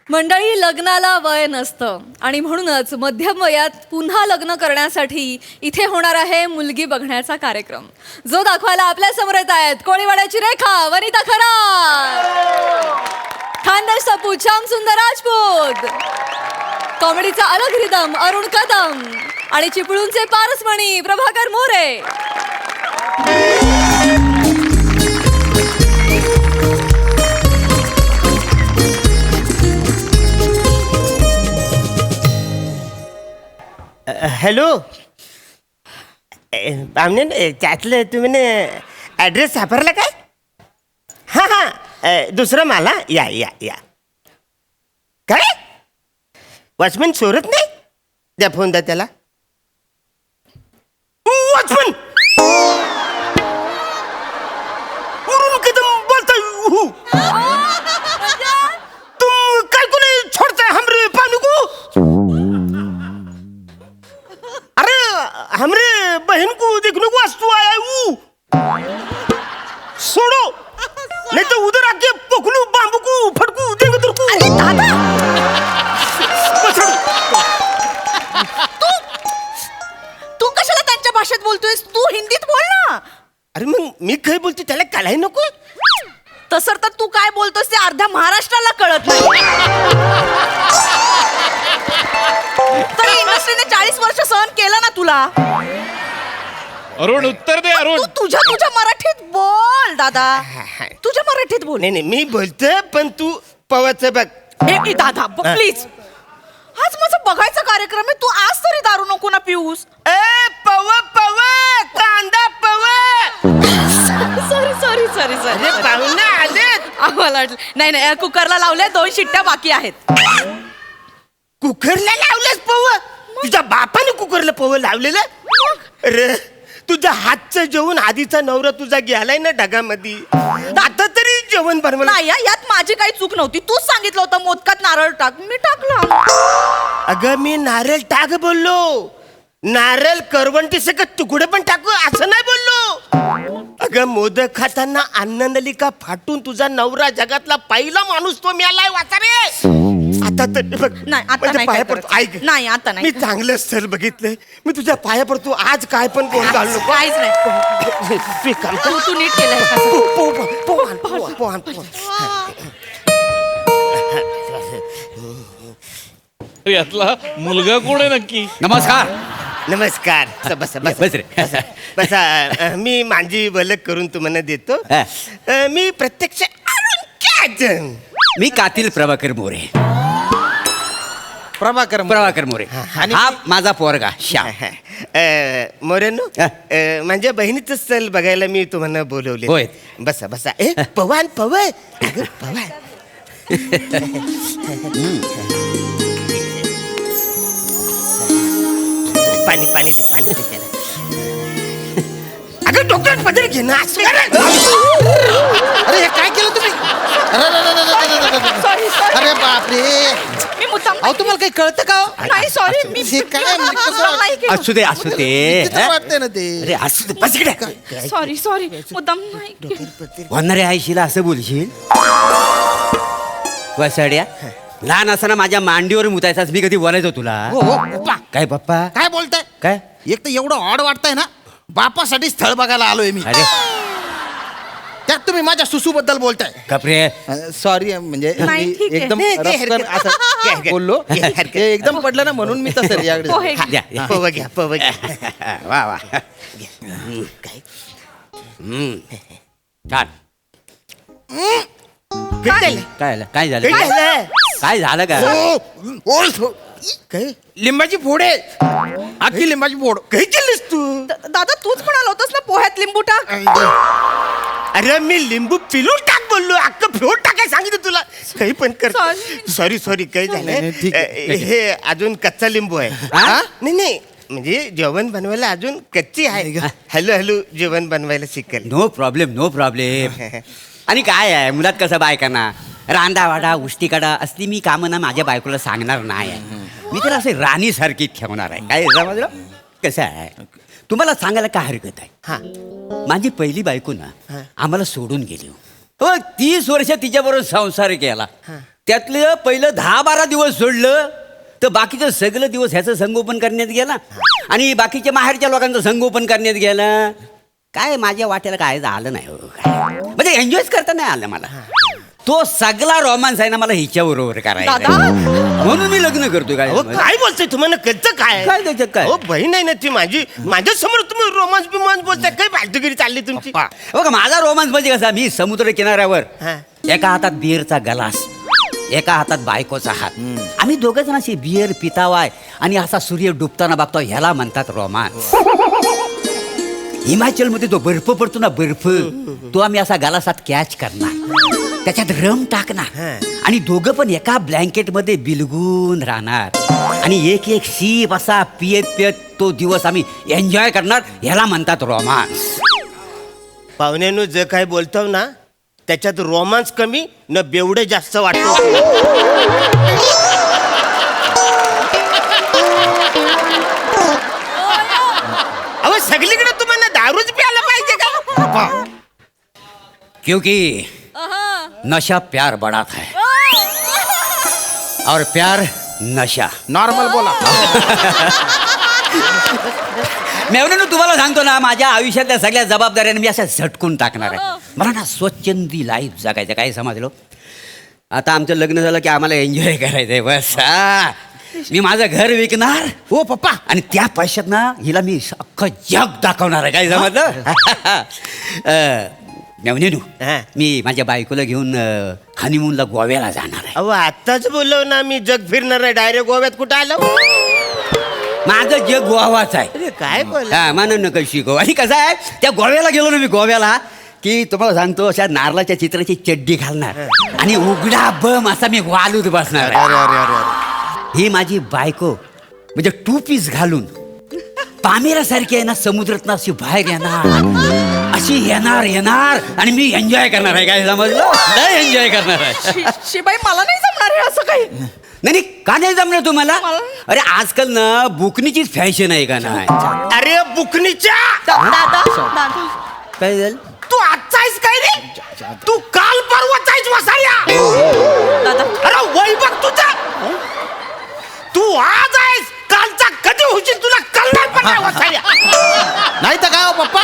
मंडळी, लग्नाला वय नसतं आणि म्हणूनच मध्यम वयात पुन्हा लग्न करण्यासाठी इथे होणार आहे मुलगी बघण्याचा कार्यक्रम, जो दाखवायला आपल्या समोर येत आहेत कोळीवाड्याची रेखा, वनिता खरात, खानदेश सपू श्याम सुंदर राजपूत, कॉमेडीचा अलग रिदम अरुण कदम आणि चिपळूणचे पारसमणी प्रभाकर मोरे. हॅलो पाहुणे, त्यातलं तुम्ही ॲड्रेस सापडला काय? हां हां, दुसरं मला या या या. काय वॉचमन चोरत नाही? द्या फोन द्या त्याला. वॉचमन कदम बोलताय. तुम काय कोणी छोड़ता हमरे पानी को? अरे हमरे बहन को देखने को वास्तु आया हूँ, छोड़ो नहीं तो उधर आके पकड़ू बांबू को फटकू देंगे तेरे को. अरे दादा, तू कशाला त्यांच्या भाषेत बोलतोयस? तू हिंदीत बोल ना. अरे मग मी काय बोलतो त्याला कळाय नको? तसं तर तू काय बोलतोस ते अर्ध्या महाराष्ट्राला कळत नाही. तर इंडस्ट्रीने 40 वर्ष सहन केलं ना तुला. अरुण उत्तर दे. अरुण, तू तुझ्या मराठीत बोल दादा, तुझ्या मराठीत बोल. नाही नाही मी बोलतो पण तू पवाचं बघ. हे दादा प्लीज, आज माझा बघायचा कार्यक्रम आहे, तू आज तरी दारू नको ना पिऊस. ए पव पव कांदा पव. सॉरी सॉरी सॉरी अरे सॉरी, पाहुणे आले. आम्हाला वाटलं. नाही नाही, कुकरला लावल्या 2 शिट्ट्या बाकी आहेत. कुकरला लावलंस पव? तुझ्या बापाने कुकरला पव लावलेलं? अरे तुझ्या हातचं जेवण आधीचा नवरा तुझा गेलाय ना ढगामध्ये, आता तरी जेवण बनवलं. नाही यात माझी काही चूक नव्हती. तूच सांगितलं होतं मोदकात नारळ टाक, मी टाकला. अगं मी नारळ टाक बोललो, नारळ करवंटी सकट तुकडे पण टाकू असं नाही बोललो. अगं मोदक खाताना आनंदलिका फाटून तुझा नवरा जगातला पहिला माणूस तो मिळालाय वाचारे. आता तर बघ, नाही, आता माझ्या नाही पाया काय पडतो. करायचं. ऐक, नाही, आता नाही. मी चांगलं स्थळ बघितलंय, मी तुझ्या पाया पडतो. आज काय पण कोण घालू नको. काहीच नाही. तू एक काम कर. तू नीट केलंय का? यातला मुलगा कोण आहे नक्की? नमस्कार. नमस्कार. बसा बसा बस रे. बसा. मी माझी ओळख करून तुम्हाला देतो. हा. मी प्रत्यक्ष अरुण कदम. मी कातील प्रभाकर मोरे. प्रभाकर मोरे. आणि हा माझा पोरगा श्याम. मोरेनो, हा. माझ्या बहिणीचं स्थळ बघायला मी तुम्हाला बोलवले. होय. बसा बसा. पवान अगं पवान. पाणी पाणी दे त्याला. अगं डोक्यात पदर घे ना. अरे हे काय केलं तुम्ही? अरे बापरे, मी मुद्दाम अहो तुम्हाला काही कळतं का? नाही, सॉरी. मी हे काय म्हणजे कसं नाही केलं. असू दे. विचित्र वाटतंय ना ते. अरे असू दे. बस इकडे. सॉरी मुद्दाम नाही केलं. होणारे आईशीला असं बोलशील? वसाड्या, लहान असताना माझ्या मांडीवर मुतायचास मी कधी बोलायचो तुला? हो हो पप्पा, काय पप्पा? काय बोलताय? काय? एक तर एवढं ऑड वाटतंय ना, बापासाठी स्थळ बघायला आलोय मी. अरे त्यात तुम्ही माझ्या सुसू बद्दल बोलताय. कपरे. सॉरी म्हणजे नाही, मी ठीक आहे. एकदम नाही, काही रफकन हरकत असं बोललो. ते एकदम पडलं ना म्हणून मी तसं रिॲक्ट पोहे द्या, द्या. पव घ्या पव घ्या. वा वा. काय छान. काय झालं? काय झालं का? काय लिंबाची फोड आहे, अख्खी लिंबाची फोड. काय केलंस तू? दादा तूच म्हणाला होतास ना पोह्यात लिंबू टाक. अरे मी लिंबू पिलून टाक बोललो, अख्खं फ्लोट टाकाय सांगितलं तुला. काही पण कर. सॉरी काय झालं, नाही, ठीक आहे. हे अजून कच्चा लिंबू आहे. हा? नाही म्हणजे जेवण बनवायला अजून कच्ची आहे. हॅलो जेवण बनवायला शिकेल. No problem. आणि काय आहे, मुलात कसं बायकांना रांडावाडा उष्टीकाडा असली मी कामं ना माझ्या बायकोला सांगणार नाही आहे. मी त्याला असे राणीसारखी ठेवणार आहे. काय समजलं? कसं आहे, तुम्हाला सांगायला काय हरकत आहे? हा माझी पहिली बायको ना आम्हाला सोडून गेली. 30 वर्ष तिच्याबरोबर संसार केला. त्यातलं पहिलं 10-12 दिवस सोडलं तर बाकीचं सगळं दिवस ह्याचं संगोपन करण्यात गेला आणि बाकीच्या माहेरच्या लोकांचं संगोपन करण्यात गेलं. काय माझ्या वाट्याला काय झालं नाही हो, काय. म्हणजे एन्जॉयच करता नाही आलं मला. तो सगळा रोमांस आहे ना मला हिच्याबरोबर करायचा आहे. म्हणून मी लग्न करतोय. काय अहो काय बोलतोय तुम्हाला कळतं काय काय त्याच्यात काय? हो बहीण आहे ना ती माझी. माझ्या समोर तुम्ही रोमांस बिमांस बोलताय. काय फालतूगिरी चालली तुमची. बघा माझा रोमांस म्हणजे कसा, मी समुद्र किनाऱ्यावर हा. एका हातात बिअरचा ग्लास, एका हातात बायकोचा हात, आम्ही दोघं जण अशी बिअर पितावाय आणि असा सूर्य डुबताना बघतो, ह्याला म्हणतात रोमांस. हिमाचलमध्ये तो बर्फ पडतो ना, बर्फ, तो आम्ही असा गलासात कॅच करणार, त्याच्यात रम टाकणार आणि दोघं पण एका ब्लँकेटमध्ये बिलगून राहणार आणि एक एक सीप असा पियत पियत तो दिवस आम्ही एन्जॉय करणार, ह्याला म्हणतात रोमांस. पाहुण्यानं जे काय बोलतो ना त्याच्यात रोमांस कमी न बेवडे जास्त वाटतो. अहो सगळीकडे तुम्हाला दारूच प्यायला पाहिजे का. क्योंकि नशा प्यार बढ़ाता है और प्यार नशा. नॉर्मल बोला. मेवण्यानं तुम्हाला सांगतो ना, माझ्या आयुष्यातल्या सगळ्या जबाबदाऱ्या मी अशा झटकून टाकणार आहे. मला ना स्वच्छंदी लाईफ जगायचं. काय समजलो, आता आमचं लग्न झालं की आम्हाला एन्जॉय करायचंय बस. मी माझं घर विकणार हो पप्पा. आणि त्या पैशात ना हिला मी अख्खं जग दाखवणार आहे. काय समजलं. मेवणेनू, हा. मी माझ्या बायकोला घेऊन हनीमूनला गोव्याला जाणार आहे. अहो आत्ताच बोललो ना मी जग फिरणार आहे. डायरेक्ट गोव्यात कुठं आलो. माझं जग गोवाच आहे. अरे काय बोल. हा मानन नका शिकव. आणि कसं आहे, त्या गोव्याला गेलो ना मी गोव्याला की तुम्हाला सांगतो, अशा नारळाच्या चित्राची चड्डी घालणार आणि उघडा बम असा मी वालूत बसणार आहे. ही माझी बायको म्हणजे 2 पीस घालून पामेरासारखी आहे ना, समुद्रात अशी बाहेर येणार, अशी येणार आणि मी एन्जॉय करणार आहे. काय समजलं, लय एन्जॉय करणार आहे. शिबाई मला नाही जमणार हे असं काही. नाही का नाही जमणार तुम्हाला. अरे आजकाल ना बुकनीचीच फॅशन आहे का नाही. अरे बुकनीच्या दादा काय झालं. तू आजचा आहेस काय रे. तू काल परवाचा आहेस वसाया. दादा अरे वय बघ तुझा. तू आज आहेस, कालचा कधी होशील तुला कळणार पण नाही वसाया. नाही तर काय हो पप्पा,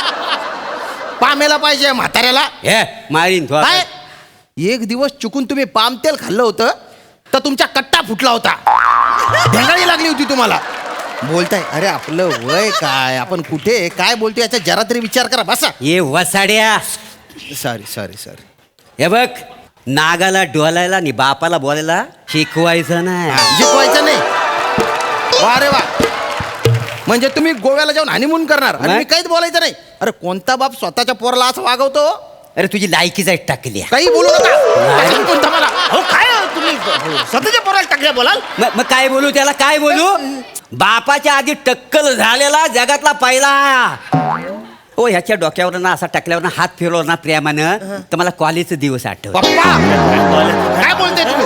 पामेला पाहिजे म्हाताऱ्याला. हे मारीन तू काय एक दिवस चुकून तुम्ही पाम तेल खाल्लं होतं तर तुमचा कट्टा फुटला होता, ढेंगाळी लागली होती तुम्हाला. बोलताय अरे आपलं वय काय, आपण कुठे काय बोलतो याचा जरा तरी विचार करा. बसा. ये वसाड्या. Sorry sorry sorry. हे बघ, नागाला डोलायला आणि बापाला बोलायला शिकवायचं नाही. शिकवायचं नाही. वा रे वा. म्हणजे तुम्ही गोव्याला जाऊन हनीमून करणार आणि मी काहीच बोलायचं नाही. अरे कोणता बाप स्वतःच्या पोराला असं वागवतो. अरे तुझी लायकीच आहे टाकली. काही बोलू नका. कशाला कोणता मला. अहो काय तुम्ही स्वतःच्या पोराला टाकल्या बोलाल. मग काय बोलू त्याला, काय बोलू. बापाच्या आधी टक्कल झालेला जगातला पहिला. ओ ह्याच्या डोक्यावर ना असा टाकल्यावर ना हात फिरवला ना प्रेमानं तर मला कॉलेजचा दिवस आठवत. पप्पा काय बोलताय तुम्ही.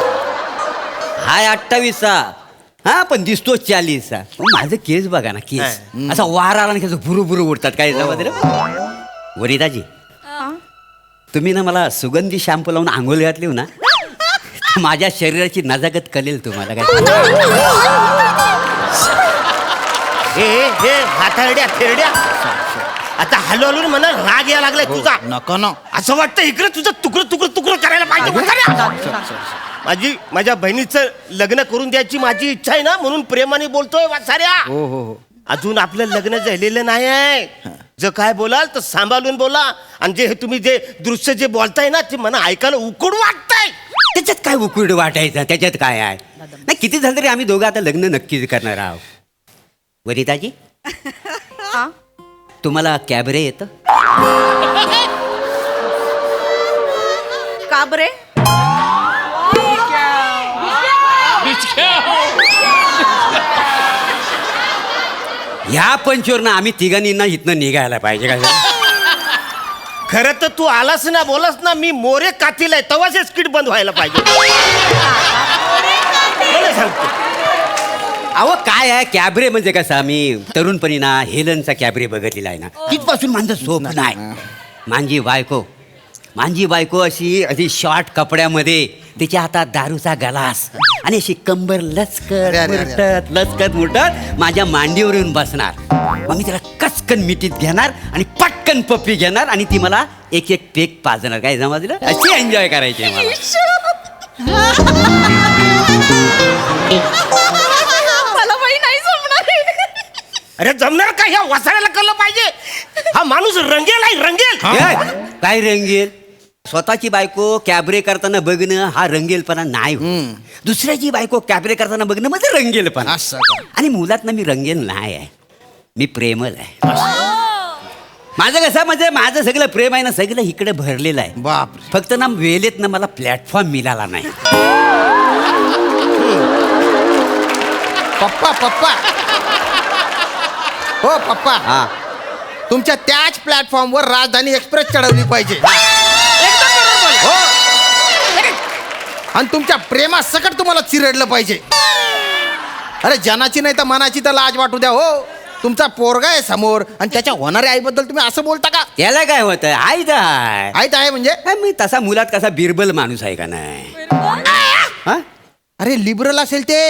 हाय 28चा, हा पण दिसतो 40चा. माझं केस बघा ना, केस असा वार आला ना भुरू भुरू उडतात. काय वरिदाजी, तुम्ही ना मला सुगंधी शॅम्पू लावून आंघोळ घातली हो ना, माझ्या शरीराची नजाकत कळेल तुम्हाला. काय हे हाताड्या फिरड्या आता हलवून म्हणा राग यायला लागलाय तुझा. नको ना. असं वाटतं इकडे तुझं तुकडं करायला पाहिजे वसाऱ्या. माझ्या बहिणीचं लग्न करून द्यायची माझी इच्छा आहे ना, म्हणून प्रेमाने बोलतोय वसाऱ्या. हो हो हो. अजून आपलं लग्न झालेलं नाही आहे. जर काय बोलाल तर सांभाळून बोला. आणि जे हे तुम्ही जे दृश्य जे बोलताय ना ते मला ऐकायला उकड वाटतंय. त्याच्यात काय उकुड वाटायचं, त्याच्यात काय आहे. नाही किती झालं तरी आम्ही दोघं आता लग्न नक्कीच करणार आहोत. वरिताजी, तुम्हाला कॅबरे येतं. का बरे. ह्या पंचवरनं आम्ही तिघांनी ना इथनं निघायला पाहिजे. काय खरं तर तू आलास ना बोलास ना मी मोरे कातील आहे तेव्हाच हे स्किट बंद व्हायला पाहिजे. मला सांगतो. अहो काय आहे कॅबरे म्हणजे कसं, आम्ही तरुणपणी ना हेलनचा कॅबरे बघितलेला आहे ना, तिथपासून माझं सोप नाही. माझी बायको माझी बायको अशी अशी शॉर्ट कपड्यामध्ये तिच्या हातात दारूचा गलास आणि अशी कंबर लचकत अरे, अरे, अरे. लचकत मुरटत माझ्या मांडीवर येऊन बसणार. मग मी तिला कचकन मिठीत घेणार आणि पटकन पप्पी घेणार आणि ती मला एक एक पेक पाजणार. काय समजलं? अशी एन्जॉय करायची आहे मला. मला बाई नाही जमणार. अरे जमणार का? ह्या वसाड्याला कळलं पाहिजे. हा माणूस रंगेल आहे, रंगेल. काय? काय रंगेल? स्वतःची बायको कॅबरे करताना बघणं हा रंगेलपणा नाही होत. दुसऱ्याची बायको कॅबरे करताना बघणं म्हणजे रंगेलपणा. असं का? आणि मुलात मी रंगेल नाही आहे, मी प्रेमल आहे. माझं कसं म्हणजे माझं सगळं प्रेम आहे ना, सगळं इकडे भरलेलं आहे. बापरे. फक्त ना वेळेत ना मला प्लॅटफॉर्म मिळाला नाही. पप्पा पप्पा हो पप्पा, हा तुमच्या त्याच प्लॅटफॉर्मवर राजधानी एक्सप्रेस चढवली पाहिजे. हो. आणि तुमच्या प्रेमासकट तुम्हाला चिरडलं पाहिजे. अरे जनाची नाही तर मनाची तर लाज वाटू द्या. हो, तुमचा पोरगा आहे समोर आणि त्याच्या होणाऱ्या आईबद्दल तुम्ही असं बोलता का? याला काय होतं? आई आहे. आई तर आहे म्हणजे? मी तसा मुलात कसा बिरबल माणूस आहे का नाही? हा? अरे लिबरल असेल ते.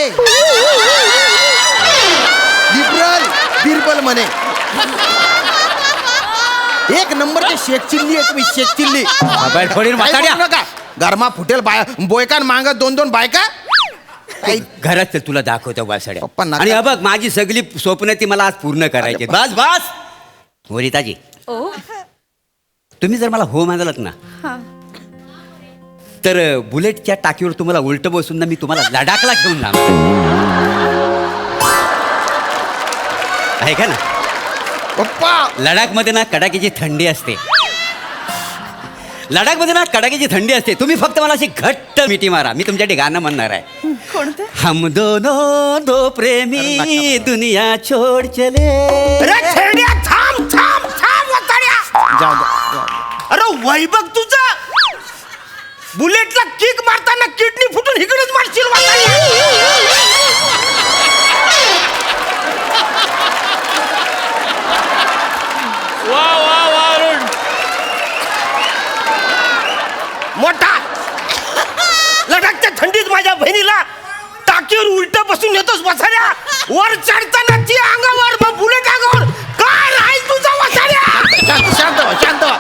लिबरल बिरबल म्हणे. एक नंबरचे शेख चिल्ली आहे तुम्ही, शेख चिल्ली. बाहेर पडील काही म्हाताड्या. बोलू नका. गरमा फुटेल बोयकान मागत 2-2 बायका. काही घरात चल, तुला दाखवतो वासड्या. पप्पा नका. आणि बघ माझी सगळी स्वप्न ती मला आज पूर्ण करायची. बस बस वरिताजी, ओ तुम्ही जर मला हो म्हणालात ना, तर बुलेटच्या टाकीवर तुम्हाला उलट बसून ना मी तुम्हाला लडाखला घेऊन जाणार आहे का ना. पप्पा लडाखमध्ये ना कडाक्याची थंडी असते. लडाखमध्ये ना कडाक्याची थंडी असते. तुम्ही फक्त मला अशी घट्ट मिठी मारा, मी तुमच्यासाठी गाणं म्हणणार आहे. कोणतं? हम दोनों दो प्रेमी दुनिया छोड़ चले. अरे छेड्या, थांब थांब थांब वसाड्या. जाऊ द्या. अरे वैभव तुझा बुलेटला किक मारताना किडनी फुटून इकडेच मारशील वसाड्या. वा वा वा अरुण. मोठा लडाखच्या थंडीत माझ्या बहिणीला टाकीवर उलट बसून येतोस वसाड्या. वर चढताना ती अंगावर, मग बुलेट अंगावर. काय राहील तुझा वसाड्या? शांत व्हा, शांत व्हा.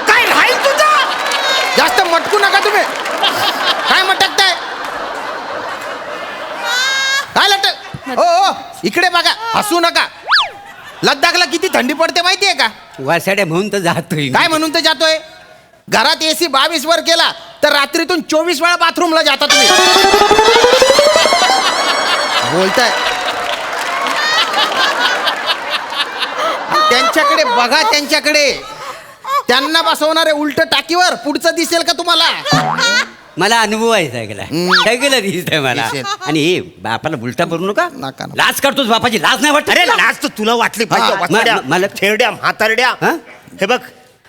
काय राहील तुझा? जास्त मटकू नका तुम्ही. काय मटकताय? काय लटक? ओ इकडे बघा, हसू नका. लद्दाखला किती थंडी पडते माहितीये का? वासाड्या म्हणून तर जातोय. काय म्हणून तर जातोय? घरात AC 22 वर केला तर रात्रीतून 24 वेळा बाथरूमला जाता तुम्ही. बोलताय. त्यांच्याकडे बघा, त्यांच्याकडे. त्यांना बसवणारे उलट टाकीवर पुढचं दिसेल का तुम्हाला? मला अनुभव आहे सगळा. सगळं दिसतंय मला. दिसेल. आणि हे बापाला उलटा करू नका. नका. लाज करतोस बापाची, लाज नाही वाटत? अरे लाज तर तुला वाटली पाहिजे हा, वसाड्या. मला छेरड्या म्हातारड्या. हा? हे बघ,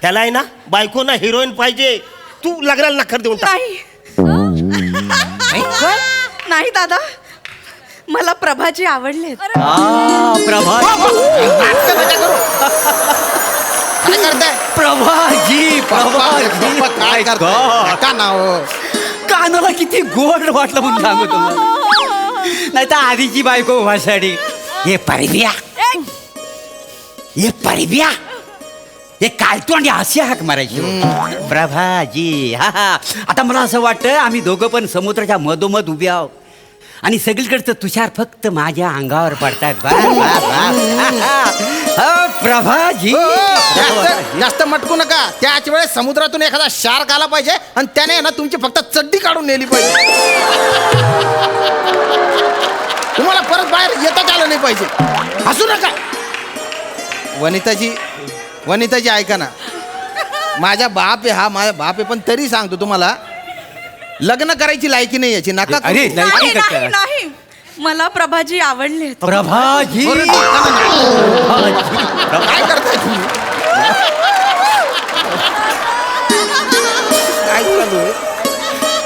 त्याला आहे ना बायको ना हिरोईन पाहिजे. तू लग्नाला नकार देऊन टाक. नाही नाही दादा, मला प्रभाजी आवडले. प्रभा नाटकं नका करू. काय करताय? प्रभाजी प्रभाजी पप्पा, काय करताय? नका ना हो. कानाला किती गोड वाटलं म्हणून सांगू तुम्हाला. नाही तर आधीची बायको वासाडी. हे परबिया, हे परबिया, हे कालतोंडी अशी हाक मारायची. प्रभाजी, हा हा. आता मला असं वाटतं आम्ही दोघं पण समुद्राच्या मधोमध उभे आहोत आणि सगळीकडचं तुषार फक्त माझ्या अंगावर पडतात. प्रभाजी. हो, जास्त मटकू नका. त्याच वेळेस समुद्रातून एखादा शार्क आला पाहिजे आणि त्याने ना तुमची फक्त चड्डी काढून नेली पाहिजे. तुम्हाला परत बाहेर येताच आलं नाही पाहिजे. हसू नका. वनिताजी ऐका ना. माझा बाप आहे, हा माझा बाप आहे, पण तरी सांगतो तुम्हाला, लग्न करायची लायकी नाही याची. नका करू. अरे, नाही लायकी नाही कशाला? नाही, मला प्रभाजी आवडले. प्रभाजी. बरं, नका ना. काय करताय तुम्ही? काय चालू आहे?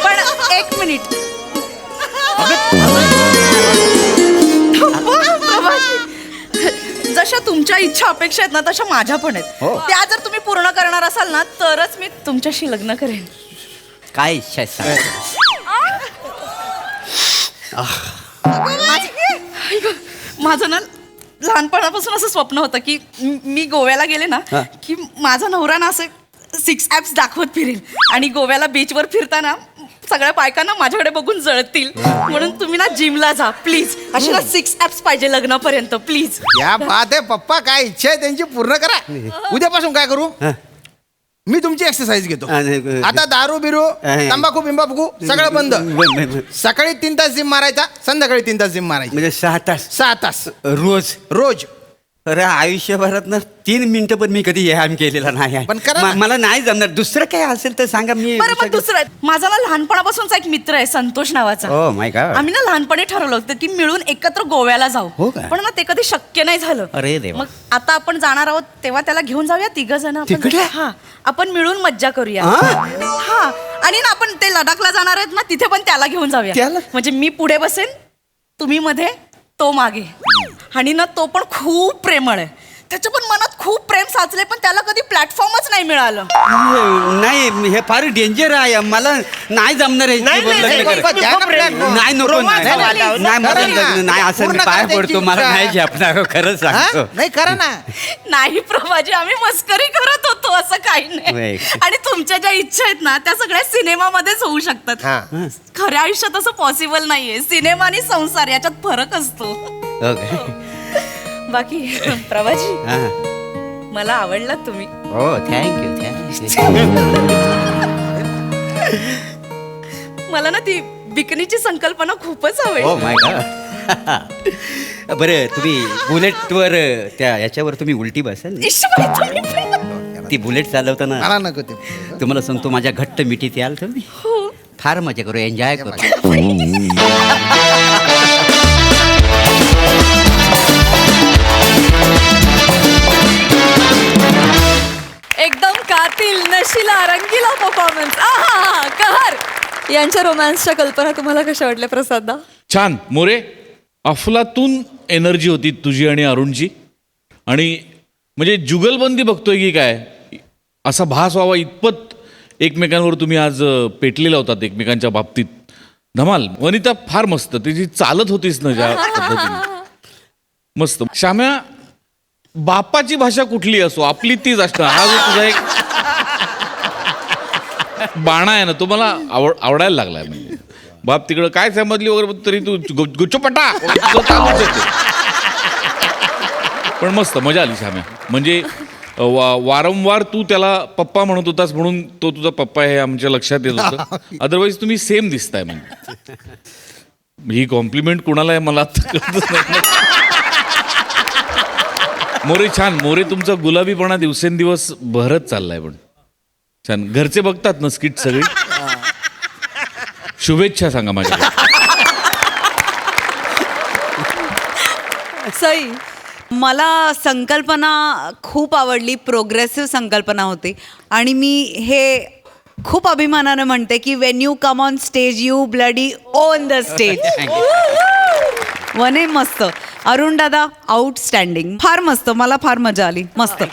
पण एक मिनिट. प्रभाजी, जशा तुमच्या तुमच्या इच्छा अपेक्षा आहेत ना तशा माझ्या पण आहेत. हो. त्या जर तुम्ही पूर्ण करणार असाल ना तरच मी तुमच्याशी लग्न करेन. काय इच्छा आहे सांग. माझं ना लहानपणापासून असं स्वप्न होतं की मी गोव्याला गेले ना हा. की माझा नवरा ना असं 6 ॲप्स दाखवत फिरेल आणि गोव्याला बीचवर फिरताना सगळ्या बायकांना माझ्याकडे बघून जळतील. म्हणून तुम्ही ना जिमला जा प्लीज. अशी ना 6 ॲप्स पाहिजे लग्नापर्यंत प्लीज. या बात आहे पप्पा, काय इच्छा आहे त्यांची पूर्ण करा. उद्यापासून काय करू, हा. मी तुमची एक्सरसाइज घेतो. आणि- आता दारू बिरू तंबाखू बिंबाखू सगळं बंद. सकाळी 3 तास जिम मारायचा, संध्याकाळी 3 तास जिम मारायची. म्हणजे 6 तास 6 तास रोज. रोज. अरे आयुष्यभरात ना 3 मिनिटं पण मी कधी व्यायाम केलेला नाही आहे. पण करा ना. मला नाही जमणार. दुसरं काय असेल तर सांगा. मी बरं मग दुसरं माझा ना लहानपणापासूनचा एक मित्र आहे संतोष नावाचा. Oh my God. आम्ही ना लहानपणी ठरवलं होतं की मिळून एकत्र गोव्याला हो जाऊ. का? पण ना ते कधी शक्य नाही झालं. अरे देवा. मग आता आपण जाणार आहोत तेव्हा त्याला घेऊन जाऊया 3 जण. तिकडे? हा आपण मिळून मज्जा करूया. हा? हा आणि ना आपण ते लडाखला जाणार आहेत ना तिथे पण त्याला घेऊन जाऊया. त्याला? म्हणजे मी पुढे बसेन, तुम्ही मध्ये, तो मागे. आणि ना तो पण खूप प्रेमळ आहे. त्याच्या पण मनात खूप प्रेम साचले पण त्याला कधी प्लॅटफॉर्मच नाही मिळालं. नाही हे फार डेंजर आहे. मला नाही जमणार आहे. नाही, नाही, लग्न नाही, करायचं. द्या ना platform. नाही नको रोमांच नाही, व्हायला नाही, लावा. नाही, मला करा ना. लग्न नाही असं मी पूर्ण पाय करा पडतो. त्यांची मला इच्छा. नाही झेपणार खरं हा? सांगतो. नाही करा ना. नाही प्रभाजी आम्ही मस्करी करत होतो असं काही नाही. नाही. आणि तुमच्या ज्या इच्छा आहेत ना त्या सगळ्या सिनेमामध्येच होऊ शकतात. हा. खऱ्या आयुष्यात असं पॉसिबल नाहीये. सिनेमा आणि संसार याच्यात फरक असतो. बाकी प्रभाजी हा. मला आवडलात तुम्ही. हो थँक्यू. मला ना ती बिकनीची संकल्पना खूपच ओ आवडली. माय गॉड. बरं तुम्ही बुलेटवर त्या याच्यावर तुम्ही उलटी बसाल. इश्श बाई, तुम्ही पण. ती बुलेट चालवताना मला नको ते. तुम्हाला सांगतो माझ्या घट्ट मिठीत याल तुम्ही. फार मजा करू, एन्जॉय करू. एकदम कातिल नशिला रंगीला परफॉर्मन्स. आहा कहर. यांच्या रोमॅन्सच्या कल्पना तुम्हाला कशा वाटल्या प्रसादा? छान मोरे. अफलातून एनर्जी होती तुझी आणि अरुणची. आणि म्हणजे जुगलबंदी बघतोय की काय असा भास व्हावा इतपत एकमेकांवर तुम्ही आज पेटलेला होतात एकमेकांच्या बाबतीत. धमाल. वनिता फार मस्त. तिची चालत होतीस ना ज्या पद्धतीने मस्त. श्याम्या बापाची भाषा कुठली असो आपली तीच असणार. हा जो तुझा एक बाणा आहे ना तो मला आवडायला लागलाय. म्हणजे बाप तिकडं काय समजली वगैरे तरी तू गुच्चपटा चालूच आहे ते. पण मस्त मजा आली श्याम्या. म्हणजे वारंवार तू त्याला पप्पा म्हणत होतास म्हणून तो तुझा पप्पा हे आमच्या लक्षात येत होतं. अदरवाईज तुम्ही सेम दिसताय. म्हणजे ही कॉम्प्लिमेंट कुणाला आहे मला आता कळतच नाही. मोरे छान. मोरे तुमचा गुलाबीपणा दिवसेंदिवस बहरत चाललाय. पण छान. घरचे बघतात ना स्किट सगळी. शुभेच्छा सांगा माझ्या. सई. मला संकल्पना खूप आवडली. प्रोग्रेसिव्ह संकल्पना होती आणि मी हे खूप अभिमानानं म्हणते की Wien you come on stage you bloody on the stage. वने मस्त. अरुण दादा आउटस्टँडिंग. फार मस्त. मला फार मजा आली. मस्त.